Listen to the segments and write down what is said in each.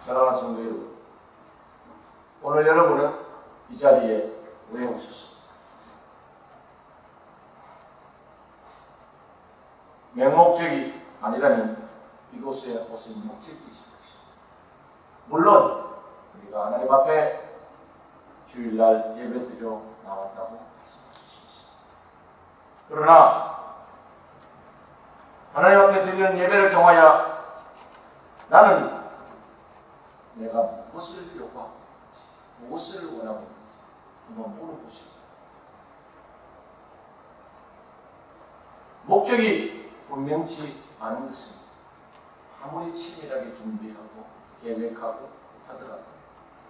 사랑하는 성도 여러분, 오늘 여러분은 이 자리에 왜 오셨습니까? 맹목적이 아니라면 이곳에 오신 목적이 있을 것입니다. 물론 우리가 하나님 앞에 주일날 예배드리러 나왔다고 말씀하실 수 있습니다. 그러나 하나님 앞에 드리는 예배를 통하여 나는 내가 무엇을 요구하고 무엇을 원하고 있는지 한번 물어보시고, 목적이 분명치 않은 것은 아무리 치밀하게 준비하고 계획하고 하더라도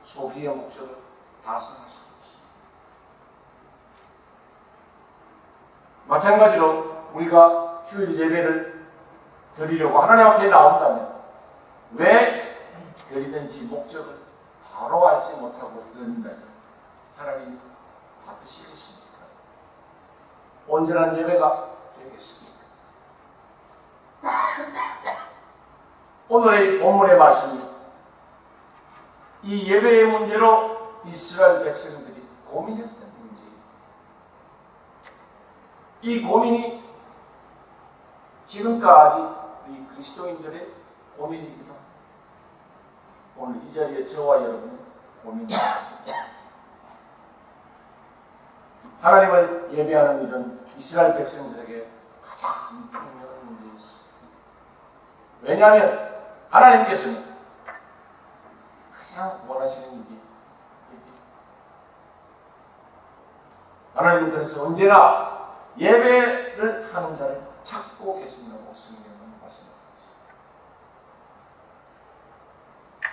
소기의 목적을 달성할 수 없습니다. 마찬가지로 우리가 주일 예배를 드리려고 하나님 앞에 나온다면 왜 드리는지 목적을 바로 알지 못하고 드린다면 하나님이 받으시겠습니까? 온전한 예배가 되겠습니까? 오늘의 본문의 말씀이 이 예배의 문제로 이스라엘 백성들이 고민했던 문제입니다. 이 고민이 지금까지 우리 그리스도인들의 고민이기도 합니다. 오늘 이 자리에 저와 여러분의 고민입니다. 하나님을 예배하는 일은 이스라엘 백성들에게 가장 중요한 문제였습니다. 왜냐하면 하나님께서는 가장 원하시는 일이 하나님은 그래서 언제나 예배를 하는 자를 찾고 계신다고 성경은 말씀합니다.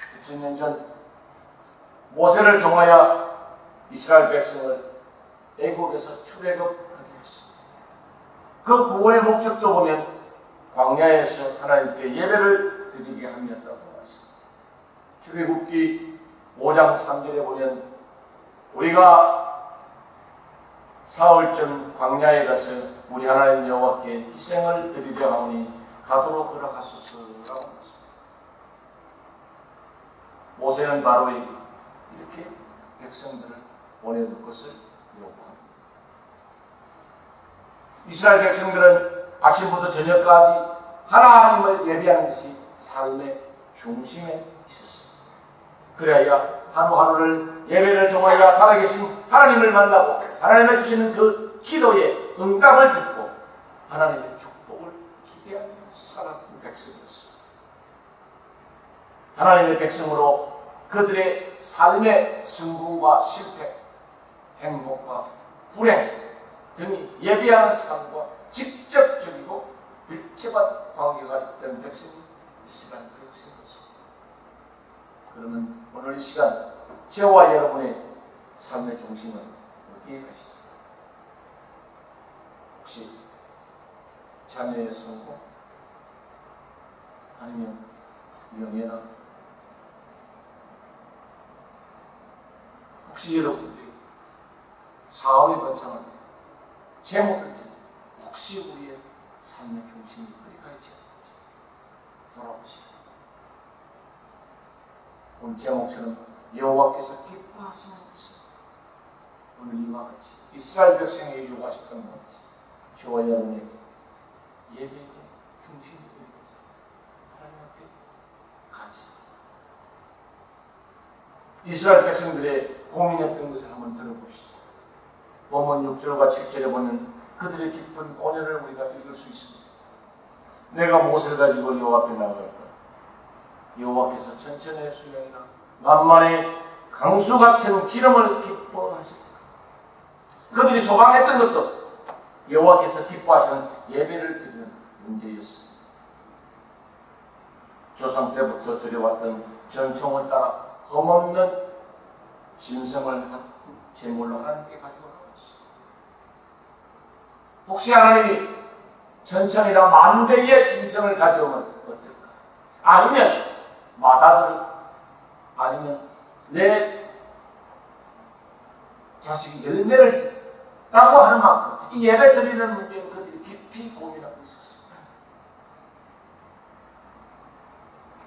수천 년 전 모세를 통하여 이스라엘 백성을 애국에서 출애굽하게 했습니다. 그 구원의 목적도 보면 광야에서 하나님께 예배를 드리게 함이었다고 말씀합니다. 출애굽기 5장 3절에 보면 우리가 사흘쯤 광야에 가서 우리 하나님 여호와께 희생을 드리려 하오니 가도록 허락하소서라고 말씀합니다. 모세는 바로 이렇게 백성들을 보내줄 것을 요구합니다. 이스라엘 백성들은 아침부터 저녁까지 하나님을 예배하는 것이 삶의 중심에 있었습니다. 그래야 하루하루를 예배를 통하여 살아계신 하나님을 만나고 하나님의 주시는 그 기도의 응답을 듣고 하나님의 축복을 기대하며 살아가는 백성이었습니다. 하나님의 백성으로 그들의 삶의 성공과 실패, 행복과 불행 등이 예배하는 삶과 직접적이고 밀접한 관계가 있던 백성이 이스라엘 백성이었습니다. 그러면 오늘 이 시간 저와 여러분의 삶의 중심은 어디에 있습니까? 혹시 자녀의 성공? 아니면 명예나? 혹시 여러분들이 사업에 번창할 때 재물을 위해 혹시 우리의 삶의 중심이 어디가 있지 않는지 돌아보시고, 오늘 제목처럼 여호와께서 기뻐하시는 것은 오늘 이와 같이 이스라엘 백성에게 요구하셨던 것이 저와 여러분에게 예배의 중심이 되는 것을 하나님 앞에 간직합니다. 이스라엘 백성들의 고민했던 것을 한번 들어봅시다. 본문 6절과 7절에 보면 그들의 깊은 고뇌를 우리가 읽을 수 있습니다. 내가 무엇을 가지고 여호와 앞에 나갈까? 여호와께서 천천의 수명이나 만만의 강수 같은 기름을 기뻐하십니까? 그들이 소망했던 것도 여호와께서 기뻐하시는 예배를 드리는 문제였습니다. 조상 때부터 드려왔던 전통을 따라 흠없는 짐승을 한 제물로 하나님께 가지고 나왔습니다. 혹시 하나님이 천천이나 만배의 짐승을 가져오면 어떨까? 아니면 마다들을, 아니면 내 자식이 열매를 드리라고 하는 만큼 이 예배 드리는 문제는 그들이 깊이 고민하고 있었습니다.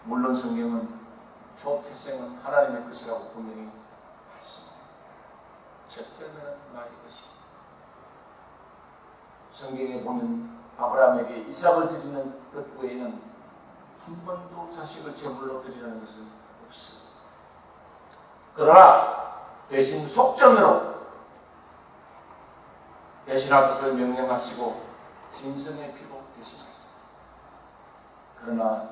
물론 성경은 초태생은 하나님의 것이라고 분명히 말씀합니다. 첫 열매는 나의 것이. 성경에 보면 아브라함에게 이삭을 드리는 것 외에는 한 번도 자식을 제물로 드리라는 것은 없습니다. 그러나 대신 속전으로 대신할 것을 명령하시고 짐승의 피로 대신하셨습니다. 그러나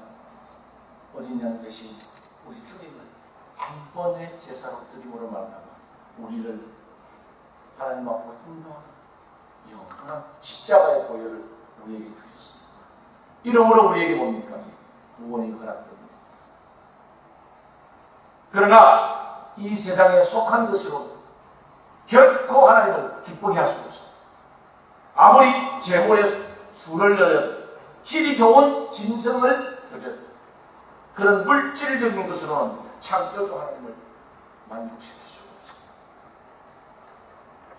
어린 양 대신 우리 주님을 한 번의 제사로 드림으로 말미암아 우리를 하나님 앞으로 인도하는 영원한 십자가의 보혈을 우리에게 주셨습니다. 이러므로 우리에게 뭡니까? 구원이 허락됩니다. 그러나 이 세상에 속한 것으로 결코 하나님을 기쁘게 할 수 없습니다. 아무리 제물의 수를 넣어도 질이 좋은 짐승을 드려도 그런 물질적인 것으로는 창조주 하나님을 만족시킬 수가 없습니다.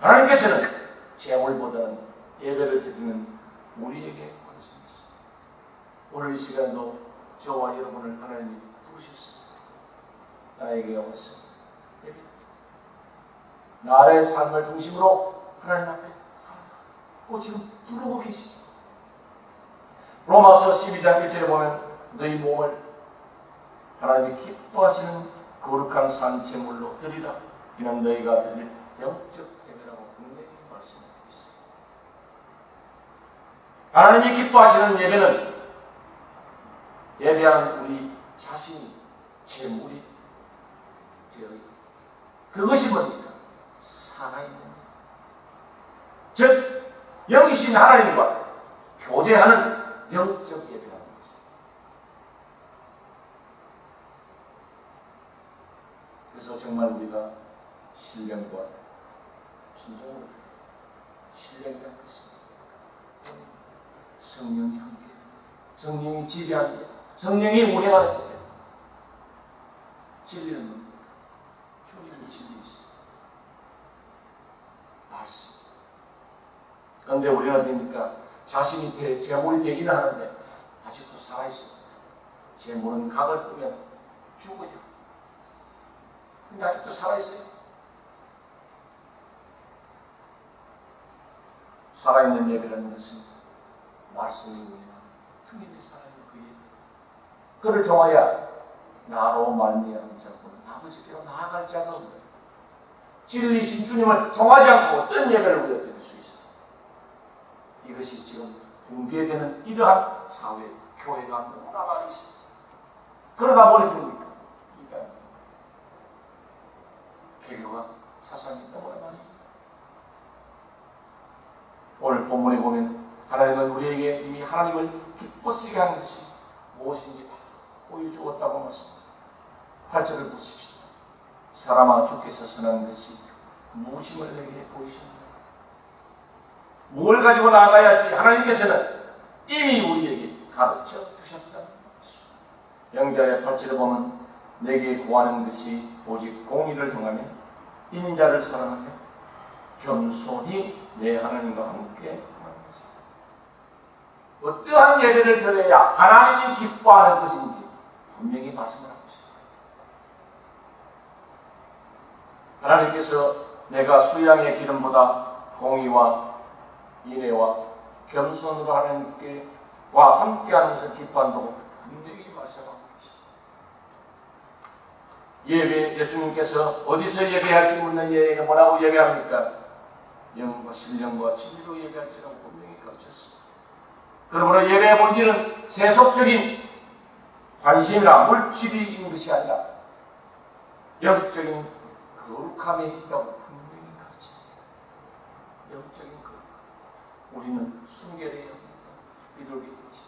하나님께서는 제물보다는 예배를 드리는 우리에게 관심이 있습니다. 오늘 이 시간도 저와 여러분을 하나님이 부르셨습니다. 나에게 와서 예배드립니다. 나의 삶을 중심으로 하나님 앞에 살아가고 지금 부르고 계십니다. 로마서 12장 1절에 보면 너희 몸을 하나님이 기뻐하시는 거룩한 산 제물로 드리라. 이는 너희가 드릴 영적 예배라고 분명히 말씀하고 있습니다. 하나님이 기뻐하시는 예배는 예배하는 우리 자신이 제물이 되어 있다. 그것이 뭡니까? 살아있는 것. 즉 영이신 하나님과 교제하는 영적 예배라는 것입니다. 그래서 정말 우리가 신령과 순종으로 드립니다. 신령이라는 것입니다. 성령이 함께, 성령이 지배하는 것, 성령이 운행하는 것. 진리는 뭡니까? 주님의 진리이시죠. 말씀. 그런데 우리는 어떻습니까? 자신이 제물이 되기는 하는데 아직도 살아있어요. 제물은 각을 끄면 죽어요. 근데 아직도 살아있어요. 살아있는 예배라는 것은 말씀이 우리가 주님이 살아있는 그 예배. 그를 통하여 나로 말미암은 자고는 아버지께로 나아갈 자가 없는 진리이신 주님을 통하지 않고 어떤 예배를 우리가 드릴 수 있어요. 이것이 지금 붕괴되는 이러한 사회, 교회가 너무나 많이 있습니다. 그러다 보니 됩니까? 이단, 배교가 사상이 너무나 많이 있습니다. 오늘 본문에 보면 하나님은 우리에게 이미 하나님을 기쁘시게 하는 것이 무엇인지 다 보여주었다고 말씀합니다. 8절을 보십시다. 사람아 주께서 선한 것이 무엇임을 내게 보이십니다. 뭘 가지고 나아가야 할지 하나님께서는 이미 우리에게 가르쳐 주셨다. 영절의 8절에 보면 내게 구하는 것이 오직 공의를 행하며 인자를 사랑하며 겸손히 내 하나님과 함께 하는 것입니다. 어떠한 예배를 드려야 하나님이 기뻐하는 것인지 분명히 말씀을 하고 있습니다. 하나님께서 내가 수양의 기름보다 공의와 인애와 겸손으로 하나님께와 함께하는 것을 기뻐한다고 분명히 말씀하고 계십니다. 예배, 예수님께서 어디서 예배할지 묻는 예에게 뭐라고 예배합니까? 영과 신령과 진리로 예배할지라고 분명히 가르쳤습니다. 그러므로 예배의 본질은 세속적인 관심이나 물질인 것이 아니라 영적인 거룩함에 있다고 분명히 가르칩니다. 영적인 거룩함. 우리는 순결해야 합니다. 비둘기 같이.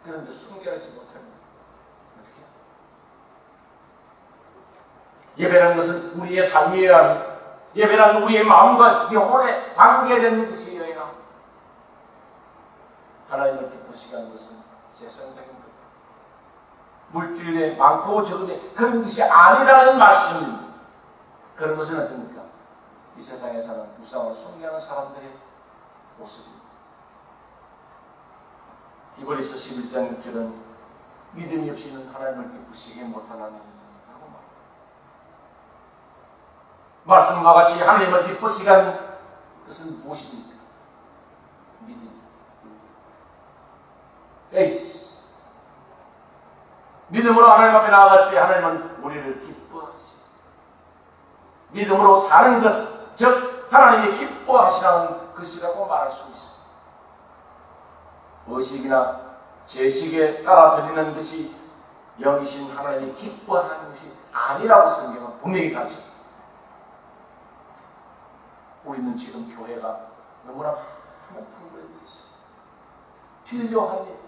그런데 순결하지 못하면 어떻게 해요? 예배라는 것은 우리의 삶이어야 합니다. 예배라는 우리의 마음과 영혼에 관계된 것이어야 합니다. 하나님을 기쁘시게 하는 것은 세상적인 것, 물질에 많고 적은데 그런 것이 아니라는 말씀입니다. 그런 것은 어떻습니까? 이 세상에 사는 우상을 숭배하는 사람들의 모습입니다. 히브리서 11장 6절은 믿음이 없이는 하나님을 기쁘시게 못하나니 하고 말씀과 같이 하나님을 기쁘시게 하는 것은 무엇입니까? 믿음, 페이스. 믿음으로 하나님 앞에 나아갈 때 하나님은 우리를 기뻐하시고 믿음으로 사는 것, 즉 하나님이 기뻐하시라는 것이라고 말할 수 있습니다. 의식이나 제식에 따라 드리는 것이 영이신 하나님이 기뻐하는 것이 아니라고 성경은 분명히 가르칩니다. 우리는 지금 교회가 너무나 많은 프로그램이 있어요. 필요합니다.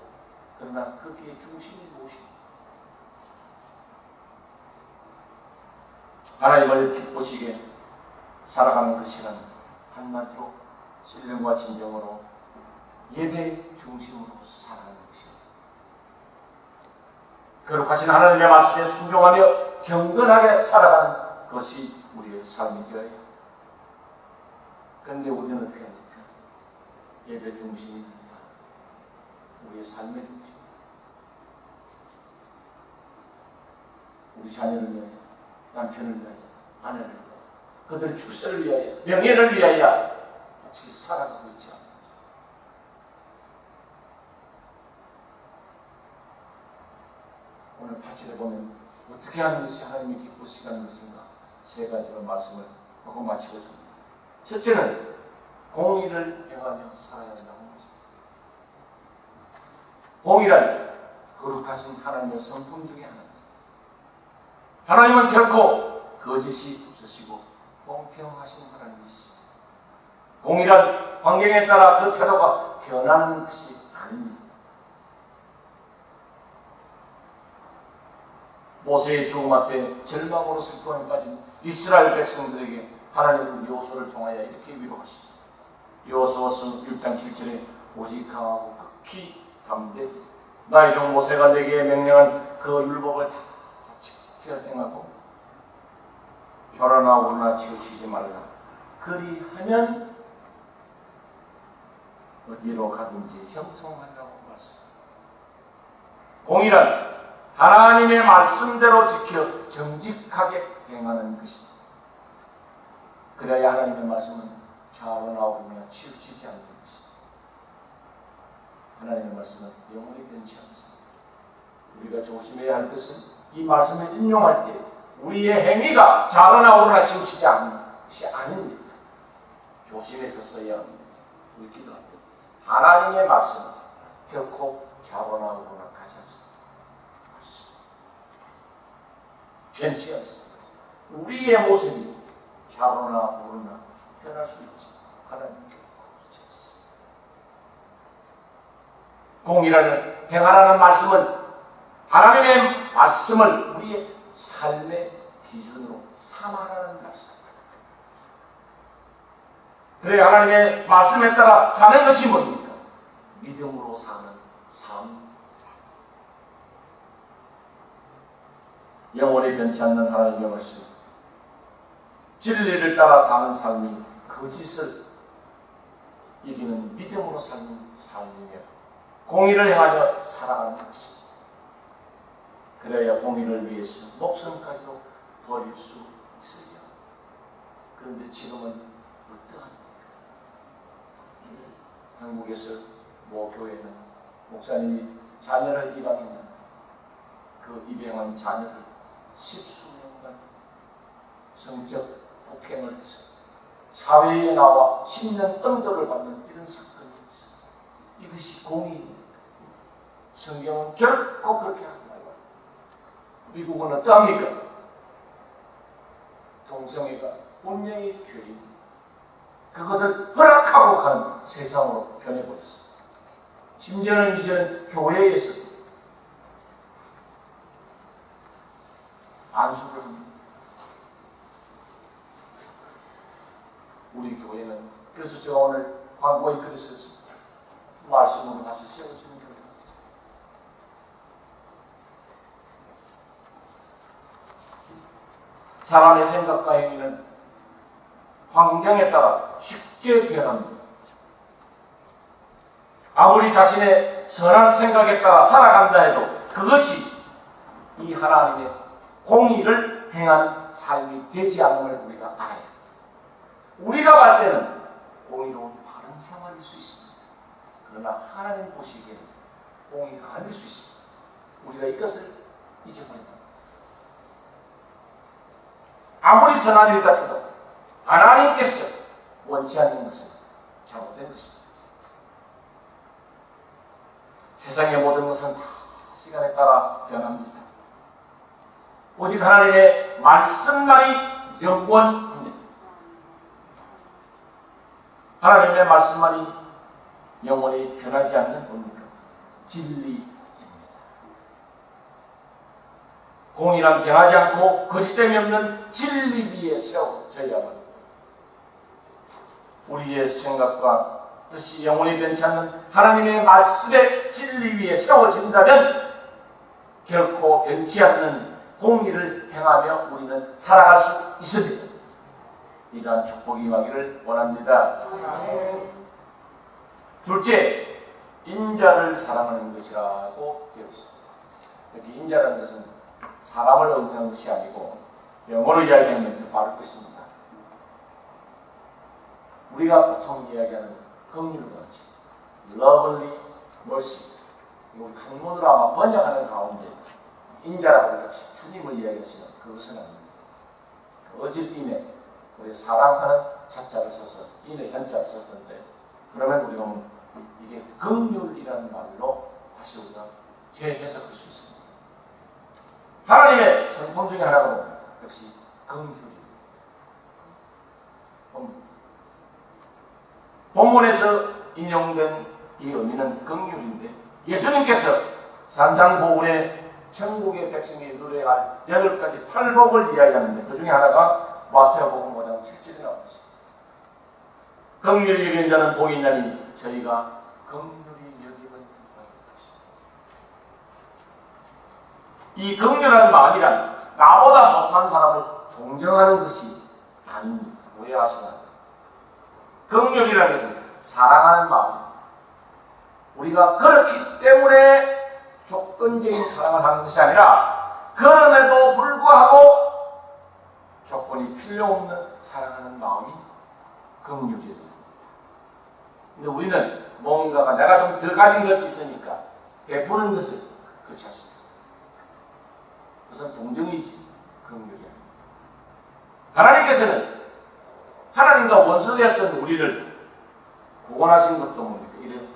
그러나 거기에 중심이 무엇입니까? 하나님을 기쁘시게 살아가는 것이란 한마디로 신령과 진정으로 예배의 중심으로 살아가는 것입니다. 거룩하신 하나님의 말씀에 순종하며 경건하게 살아가는 것이 우리의 삶이 되어야 합니다. 그런데 우리는 어떻게 합니까? 예배 중심이 아니라 우리의 삶의 중심, 우리 자녀를 위하여, 남편을 위하여, 아내를 위하여, 그들의 출세를 위하여, 명예를 위하여 혹시 살아가고 있지 않습니까? 오늘 8절에 보면 어떻게 하는 것이 하나님이 기쁘시게 하는 것인가? 세 가지로 말씀을 하고 마치고자 합니다. 첫째는 공의를 행하며 살아야 한다고 합니다. 공의란 거룩하신 하나님의 성품 중에 하나입니다. 하나님은 결코 거짓이 없으시고 공평하신 하나님이시죠. 공의란 환경에 따라 그 태도가 변하는 것이 아닙니다. 모세의 죽음 앞에 절망으로 슬픔에 빠진 이스라엘 백성들에게 하나님은 여호수아를 통하여 이렇게 위로하십니다. 여호수아서 1장 7절에 오직 강하고 극히 담대히 나의 종 모세가 내게 명령한 그 율법을 다 지켜 행하고 좌로나 우로나 치우치지 말라. 그리하면 어디로 가든지 형통하리라고 말씀합니다. 공의란 하나님의 말씀대로 지켜 정직하게 행하는 것입니다. 그래야 하나님의 말씀은 좌우나 우로나 치우치지 않는 것입니다. 하나님의 말씀은 영원히 변치 않습니다. 우리가 조심해야 할 것은 이 말씀을 인용할 때 우리의 행위가 좌우나 우로나 치우치지 않는 것이 아닙니다. 조심해서 써야 합니다. 우리 기도할 때 하나님의 말씀은 결코 좌우나 우로나 가지 않습니다. 변치 않습니다. 우리의 모습이 좌우나 우로나 변할 수 있지 하나님 결코 그렇지 않습니다. 공의라는 행하라는 말씀은 하나님의 말씀을 우리의 삶의 기준으로 삼아라는 말씀입니다. 그래 하나님의 말씀에 따라 사는 것이 뭡니까? 믿음으로 사는 삶. 영원히 변치 않는 하나님의 말씀, 진리를 따라 사는 삶이 거짓을 이기는 믿음으로 사는 삶이며 공의를 행하며 살아가는 것입니다. 그래야 공의를 위해서 목숨까지도 버릴 수 있어요. 그런데 지금은 어떠합니까? 한국에서 모 교회는 목사님이 자녀를 입양했는데 그 입양한 자녀를 10수년간 성적 폭행을 해서 사회에 나와 10년 언도를 받는 이런 사건이 있어요. 이것이 공의입니까? 성경은 결코 그렇게 하지 말고. 미국은 어떠합니까? 동성애가 분명히 죄입니다. 그것을 허락하고 가는 세상으로 변해버렸어요. 심지어는 이제는 교회에서 안수를 합니다. 우리 교회는 그래서 제가 오늘 광고에 글을 썼습니다. 말씀으로 다시 세워지는 교회입니다. 사람의 생각과 행위는 환경에 따라 쉽게 변합니다. 아무리 자신의 선한 생각에 따라 살아간다 해도 그것이 이 하나님의 공의를 행하는 삶이 되지 않음을 우리가 알아야 합니다. 우리가 볼 때는 공의로운 바른 생활일 수 있습니다. 그러나 하나님 보시기에는 공의가 아닐 수 있습니다. 우리가 이것을 잊어버립니다. 아무리 선한 일 같아도 하나님께서 원치 않는 것은 잘못된 것입니다. 세상의 모든 것은 다 시간에 따라 변합니다. 오직 하나님의 말씀만이 영원합니다. 하나님의 말씀만이 영원히 변하지 않는 겁니까? 진리입니다. 공의란 변하지 않고 거짓됨이 없는 진리 위에 세워져야만 우리의 생각과 뜻이 영원히 변치 않는 하나님의 말씀의 진리 위에 세워진다면 결코 변치 않는 공의를 행하며 우리는 살아갈 수 있습니다. 이러한 축복이 임하기를 원합니다. 둘째, 인자를 사랑하는 것이라고 되어 있습니다. 여기 인자라는 것은 사람을 의미하는 것이 아니고 영어로 이야기하면 더 바를 것입니다. 우리가 보통 이야기하는 긍휼과 같이 lovely mercy, 이걸 한문으로 아마 번역하는 가운데 인자라고 하니까 주님을 이야기하시는 그것은 아닙니다. 어질인에 우리 사랑하는 자자를 써서 인의 현자를 썼는데, 그러면 우리가 이게 긍휼이라는 말로 다시 우리가 재해석할 수 있습니다. 하나님의 성품 중에 하나가 역시 긍휼입니다. 본문에서 인용된 이 의미는 긍휼인데, 예수님께서 산상보훈에 천국의 백성이 누려야 할 8가지 팔복을 이야기하는데 그 중에 하나가 마태복음 5장 7절에 나와 있습니다. 긍휼히 여기는 자는 복이 있나니 저희가 긍휼히 여기면 받을 것입니다. 이 긍휼한 마음이란 나보다 못한 사람을 동정하는 것이 아닙니다. 오해하시나? 긍휼이라는 것은 사랑하는 마음. 우리가 그렇기 때문에 조건적인 사랑을 하는 것이 아니라 그럼에도 불구하고 조건이 필요 없는 사랑하는 마음이 긍휼이에요. 근데 우리는 뭔가가 내가 좀 더 가진 것이 있으니까 베푸는 것을 그렇지 않습니다. 그것은 동정이지 긍휼이 아닙니다. 하나님께서는 하나님과 원수되었던 우리를 구원하신 것도 뭡니까? 이래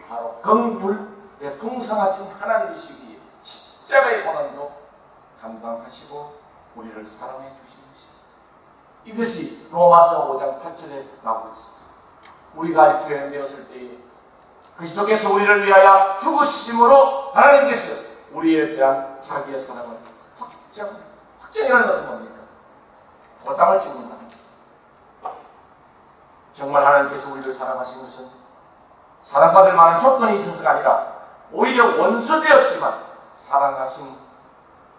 바로 긍휼의 풍성하신 하나님이시기에 십자가의 고난도 감당하시고 우리를 사랑해 주신 것입니다. 이것이 로마서 5장 8절에 나오고 있습니다. 우리가 아직 죄인 되었을 때에 그리스도께서 우리를 위하여 죽으심으로 하나님께서 우리에 대한 자기의 사랑을 확정이라는 것은 뭡니까? 도장을 찍는다. 정말 하나님께서 우리를 사랑하신 것은 사랑받을 만한 조건이 있어서가 아니라 오히려 원수되었지만 사랑하신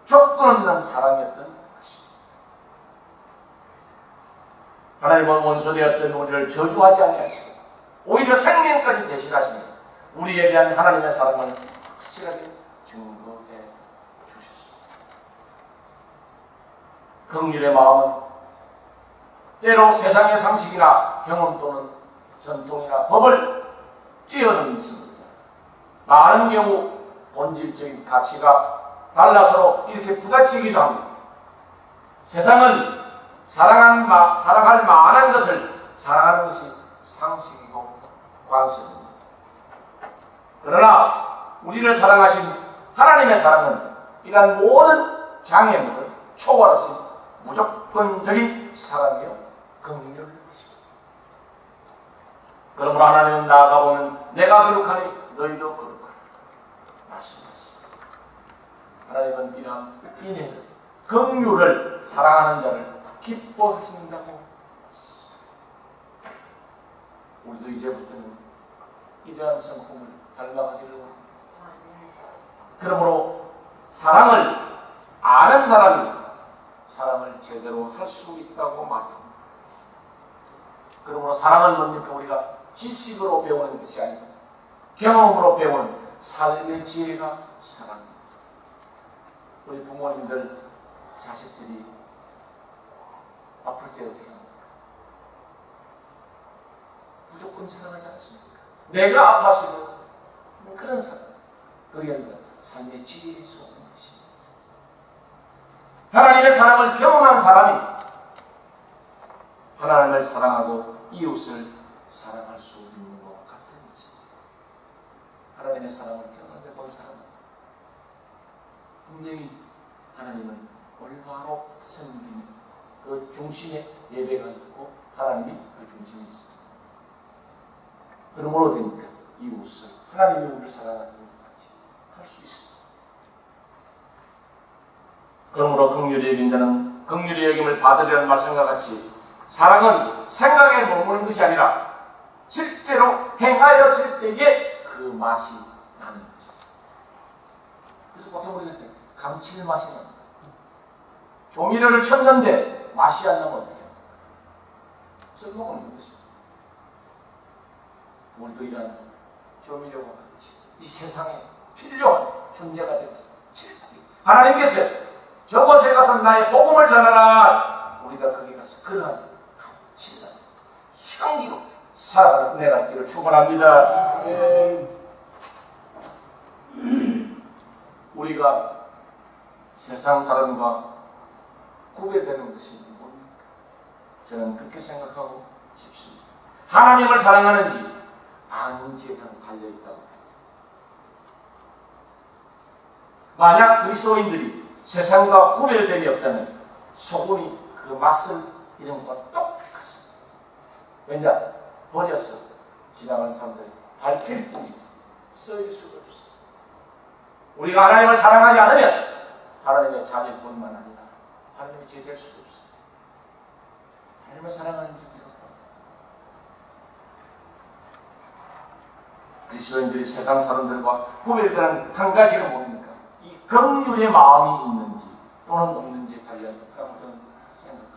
조건 없는 사랑이었던 것입니다. 하나님은 원수되었던 우리를 저주하지 아니하시고 오히려 생명까지 대신하시며 우리에 대한 하나님의 사랑을 확실하게 증거해 주셨습니다. 긍휼의 마음은 때로 세상의 상식이나 경험 또는 전통이나 법을 뛰어넘습니다. 많은 경우 본질적인 가치가 달라서 이렇게 부딪히기도 합니다. 세상은 사랑할 만한 것을 사랑하는 것이 상식이고 관습입니다. 그러나 우리를 사랑하신 하나님의 사랑은 이러한 모든 장애물을 초월하신 무조건적인 사랑이요 긍휼하십니다. 그러므로 하나님은 나아가보면 내가 거룩하니 너희도 거룩하라 말씀하십니다. 하나님은 이러한 인애를 긍휼을 사랑하는 자를 기뻐하신다고. 우리도 이제부터는 이러한 성품을 닮아가기를 원합니다. 그러므로 사랑을 아는 사람이 사랑을 제대로 할 수 있다고 말합니다. 그러므로 사랑은 뭡니까? 우리가 지식으로 배우는 것이 아니고 경험으로 배우는 삶의 지혜가 사랑입니다. 우리 부모님들 자식들이 아플 때 어떻게 합니까? 무조건 사랑하지 않습니까? 내가 아팠으면 그런 사랑, 그게 삶의 질이 쏟는 것입니다. 하나님의 사랑을 경험한 사람이 하나님을 사랑하고 이웃을 사랑할 수 있는 것 같은 이지. 하나님의 사랑을 경험해 본 사람은 분명히 하나님은 올바로 섬기는 그 중심에 예배가 있고 하나님이 그 중심에 있습니다. 그러므로 되니까 이웃을 하나님이 우리를 사랑하는 것 같이 할 수 있습니다. 그러므로 긍휼히 여긴 자는 긍휼히 여김을 받으리라는 말씀과 같이 사랑은 생각에 머무는 것이 아니라 실제로 행하여질 때에 그 맛이 나는 것이다. 그래서 보통 우리가 감칠맛이 납니다. 조미료를 쳤는데 맛이 안 나면 어떻게 해요? 썩먹는 것입니다. 우리도 이런 조미료와 같이 이 세상에 필요한 존재가 되어서 하나님께서 저곳에 가서 나의 복음을 전하라. 우리가 거기 가서 그러한 감칠한 향기로 살아내가 있기를 축원합니다. 우리가 세상 사람과 구별되는 것이 뭡니까? 저는 그렇게 생각하고 싶습니다. 하나님을 사랑하는지 아닌지에 달려있다고. 만약 그리스도인들이 세상과 구별됨이 없다면 소금이 그 맛을 이런 것과 똑같습니다. 왜냐? 버려서 지나가는 사람들이 밟힐 뿐이지 쓰일 수가 없습니다. 우리가 하나님을 사랑하지 않으면 하나님의 자녀일 뿐만 아니라 하나님의 제자일 수도 없습니다. 하나님을 사랑하는지 그리스도인들이 세상 사람들과 구별되는 한 가지는 뭡니까? 이 긍휼의 마음이 있는지 또는 없는지에 달려있다고 저는 생각합니다.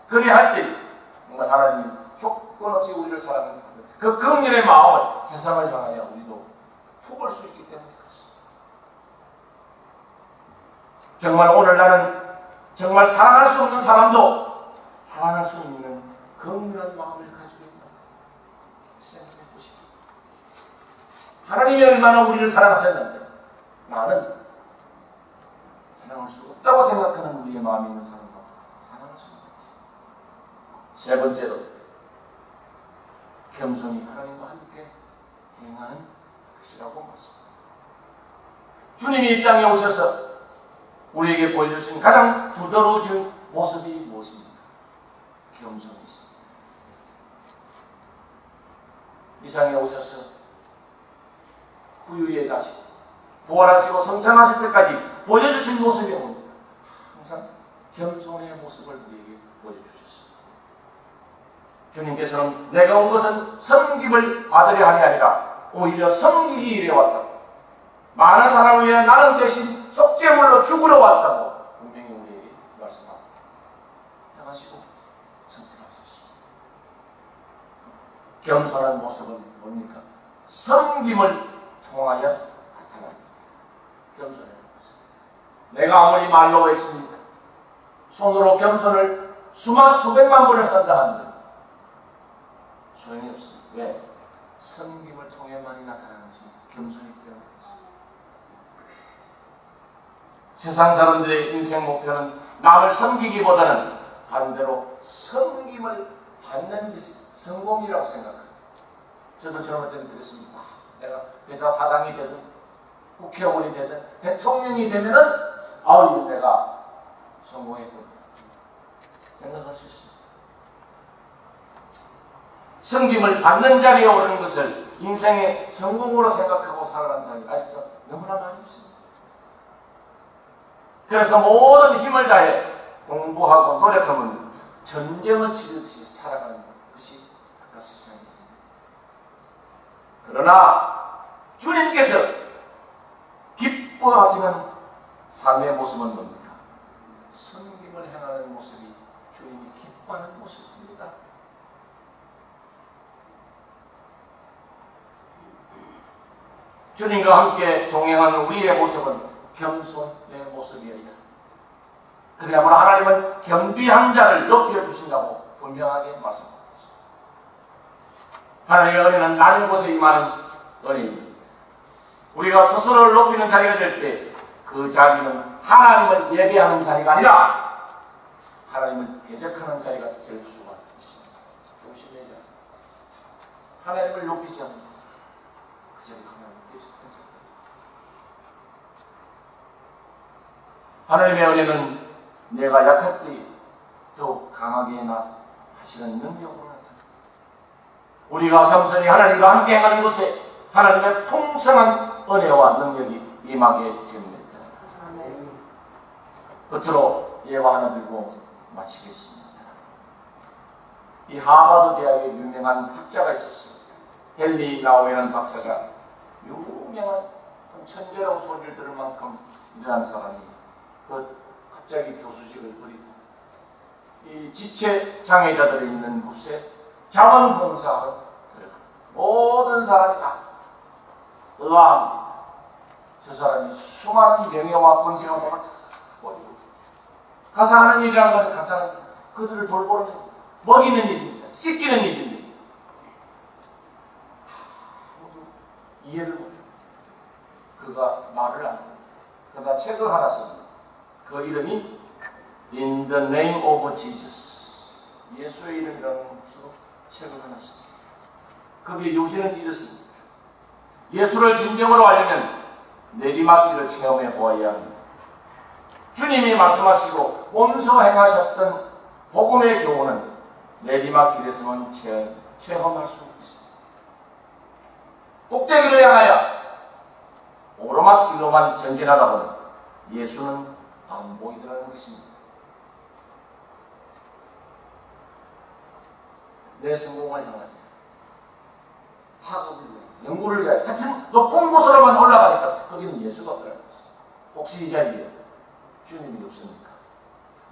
그리할 때 정말 하나님이 조건 없이 우리를 사랑하는 그 긍휼의 마음을 세상을 향하여 우리도 품을 수 있기 때문에 그렇습니다. 정말 오늘 나는 정말 사랑할 수 없는 사람도 사랑할 수 있는 긍휼한 마음을 가지고 있다. 생각해 보시죠. 하나님이 얼마나 우리를 사랑하셨는데 나는 사랑할 수 없다고 생각하는 우리의 마음이 있는 사람과 사랑할 수 없는 거지. 세 번째로 겸손히 하나님과 함께 행하는 것이라고 말씀합니다. 주님이 이 땅에 오셔서 우리에게 보여주신 가장 두드러진 모습이 무엇입니까? 겸손이십니다. 이 땅에 오셔서 구유에 다시 부활하시고 성장하실 때까지 보여주신 모습이 뭡니까? 항상 겸손의 모습을 우리에게 보여주셨습니다. 주님께서는 내가 온 것은 섬김을 받으려 함이 아니라 오히려 섬기기 위해 왔다고, 많은 사람을 위해 나는 대신 속죄물로 죽으러 왔다고 분명히 우리에게 말씀합니다. 해가지고 선택하셨습니다. 겸손한 모습은 뭡니까? 섬김을 통하여 나타납니다. 겸손의 모습. 내가 아무리 말로 외칩니까? 손으로 겸손을 수백만 번을 쓴다 하는데 소용이 없습니다. 왜? 섬김을 통해만이 나타나는 것이 겸손이기 때문에 그렇습니다. 세상 사람들의 인생 목표는 남을 섬기기보다는 반대로 섬김을 받는 것이 성공이라고 생각합니다. 저도 저런 때는 그랬습니다. 내가 회사 사장이 되든 국회의원이 되든 대통령이 되면은 아유 내가 성공했구나 생각할 수 있습니다. 섬김을 받는 자리에 오르는 것을 인생의 성공으로 생각하고 살아가는 사람이 아직도 너무나 많이 있습니다. 그래서 모든 힘을 다해 공부하고 노력하면 전쟁을 치르듯이 살아가는 것이 바깥 세상입니다. 그러나 주님께서 기뻐하시는 삶의 모습은 뭡니까? 섬김을 행하는 모습이 주님이 기뻐하는 모습입니다. 주님과 함께 동행하는 우리의 모습은 겸손의 모습이어야. 그래야말로 하나님은 겸비한 자를 높여주신다고 분명하게 말씀합니다. 하나님의 은혜는 낮은 곳에 임하는 은혜입니다. 우리가 스스로를 높이는 자리가 될 때 그 자리는 하나님을 예배하는 자리가 아니라 하나님을 대적하는 자리가 될 수가 있습니다. 조심해야 합니다. 하나님을 높이지 않는 그 자리가 하나님을 대적하는 자리입니다. 하나님의 은혜는 내가 약할 때 더욱 강하게 하시는 능력으로 나타납니다. 우리가 겸손히 하나님과 함께 행하는 곳에 하나님의 풍성한 은혜와 능력이 임하게 됩니다. 끝으로 예화 하나 들고 마치겠습니다. 이 하버드 대학의 유명한 학자가 있었습니다. 헨리 라우에라는 박사가 유명한 천재라고 소리를 들을 만큼 유명한 사람이 갑자기 교수직을 버리고 이 지체 장애자들이 있는 곳에 자원봉사를 들어갑니다. 모든 사람이 다 의아합니다. 저 사람이 수많은 명예와 권세와 돈을 다 버리고 가서 하는 일이라는 것은 간단합니다. 그들을 돌보는 먹이는 일입니다. 씻기는 일입니다. 아무도 이해를 못합니다. 그가 말을 안 합니다. 그러나 책을 하나 씁니다. 그 이름이 In the Name of Jesus, 예수의 이름이라는 것으로 책을 하나 씁니다. 거기에 요지는 이렇습니다. 예수를 진정으로 알려면 내리막길을 체험해 보아야 합니다. 주님이 말씀하시고 몸소 행하셨던 복음의 교훈은 내리막길에서만 체험할 수 있습니다. 꼭대기를 향하여 오르막길로만 전진하다 보니 예수는 안 보이더라는 것입니다. 내 성공을 향하여 학업을 위해 연구를 위하여 하여튼 높은 곳으로만 올라가니까 거기는 예수가 없더라는 것입니다. 혹시 이 자리에 주님이 없습니까?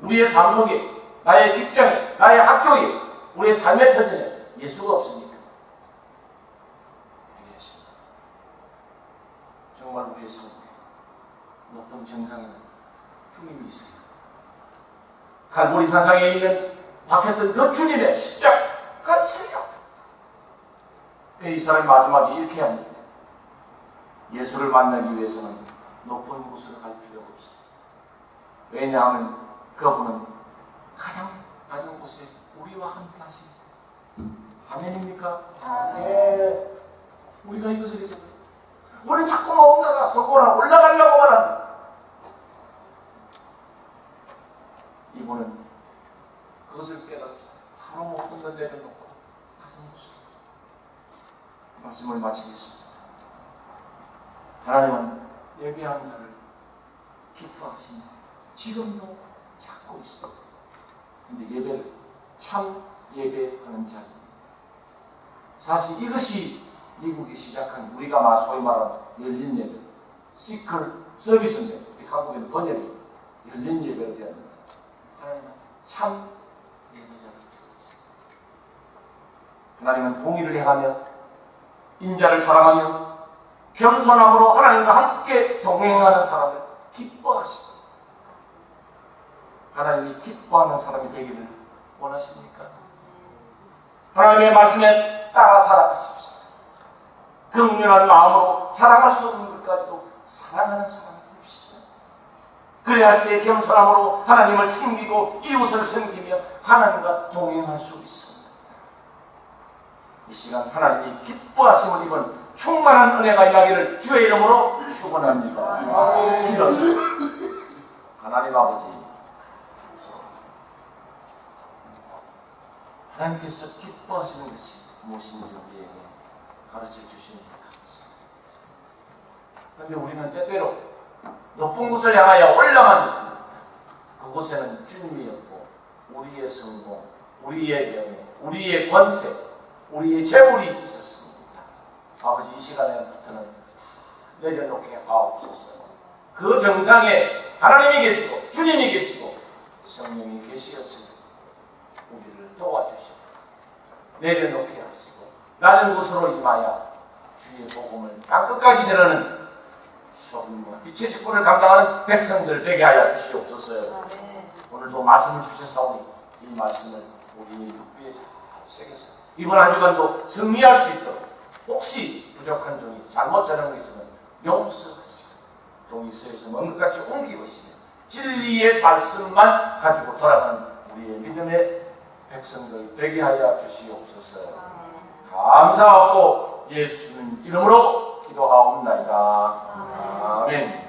우리의 삶 속에, 나의 직장에, 나의 학교에, 우리의 삶의 터전에 예수가 없습니까? 얘기하십니다. 정말 우리의 삶에 높은 정상에는 주님이 있어요. 갈보리 산상에 있는 박혔던 그 주님의 십자가가 있어요. 이 사람이 마지막에 이렇게 합니다. 예수를 만나기 위해서는 높은 곳으로 갈 필요가 없습니다. 왜냐하면 그분은 가장 낮은 곳에 우리와 함께 하십니다. 아멘입니까? 네. 우리가 이것을 해서 우리는 자꾸 뭔가가 성공하고 올라가려고만 합니다. 이분은 그것을 깨닫지 바로 모든 걸 내려놓고 낮은 곳으로 말씀을 마치겠습니다. 하나님은 예배하는 자를 기뻐하시며 지금도 찾고 있습니다. 그런데 예배를 참 예배하는 자입니다. 사실 이것이 미국이 시작한 우리가 소위 말하는 열린 예배, 시컬 서비스인데 한국에는 번역이 열린 예배로 되었는데 하나님은 참 예배자를 찾았습니다. 하나님은 공의를 행하며 인자를 사랑하며 겸손함으로 하나님과 함께 동행하는 사람을 기뻐하시고 하나님이 기뻐하는 사람이 되기를 원하십니까? 하나님의 말씀에 따라 살아가십시오. 긍휼한 마음으로 사랑할 수 없는 것까지도 사랑하는 사람이 됩시다. 그래야 할 때 겸손함으로 하나님을 섬기고 이웃을 섬기며 하나님과 동행할 수 있습니다. 이 시간 하나님이 기뻐하심을 입은 충만한 은혜가 임하기를 주의 이름으로 축원합니다. 기도합시다. 하나님 아버지, 하나님께서 기뻐하시는 것이 무엇인지 우리에게 가르쳐 주시니 감사합니다. 그런데 우리는 때때로 높은 곳을 향하여 올라만 합니다. 그곳에는 주님이 없고 우리의 성공, 우리의 명예, 우리의 권세, 우리의 재물이 있었습니다. 아버지, 이 시간에부터는 내려놓게 하옵소서. 그 정상에 하나님이 계시고 주님이 계시고 성령이 계시었으니 우리를 도와주시고 내려놓게 하시고 낮은 곳으로 임하여 주의 복음을 땅끝까지 전하는 주시옵소서. 빛의 직분을 감당하는 백성들 되게 하여 주시옵소서. 오늘도 말씀을 주셨사오니 이 말씀을 우리 육부에 새겨서 이번 한 주간도 승리할 수 있도록 혹시 부족한 종이 잘못 전한 것 있으면 용서하시고 동의서에서 먹는 것 같이 옮기시며 진리의 말씀만 가지고 돌아가는 우리의 믿음의 백성들 되게 하여 주시옵소서. 감사하고 예수님 이름으로 기도하옵나이다. 아멘.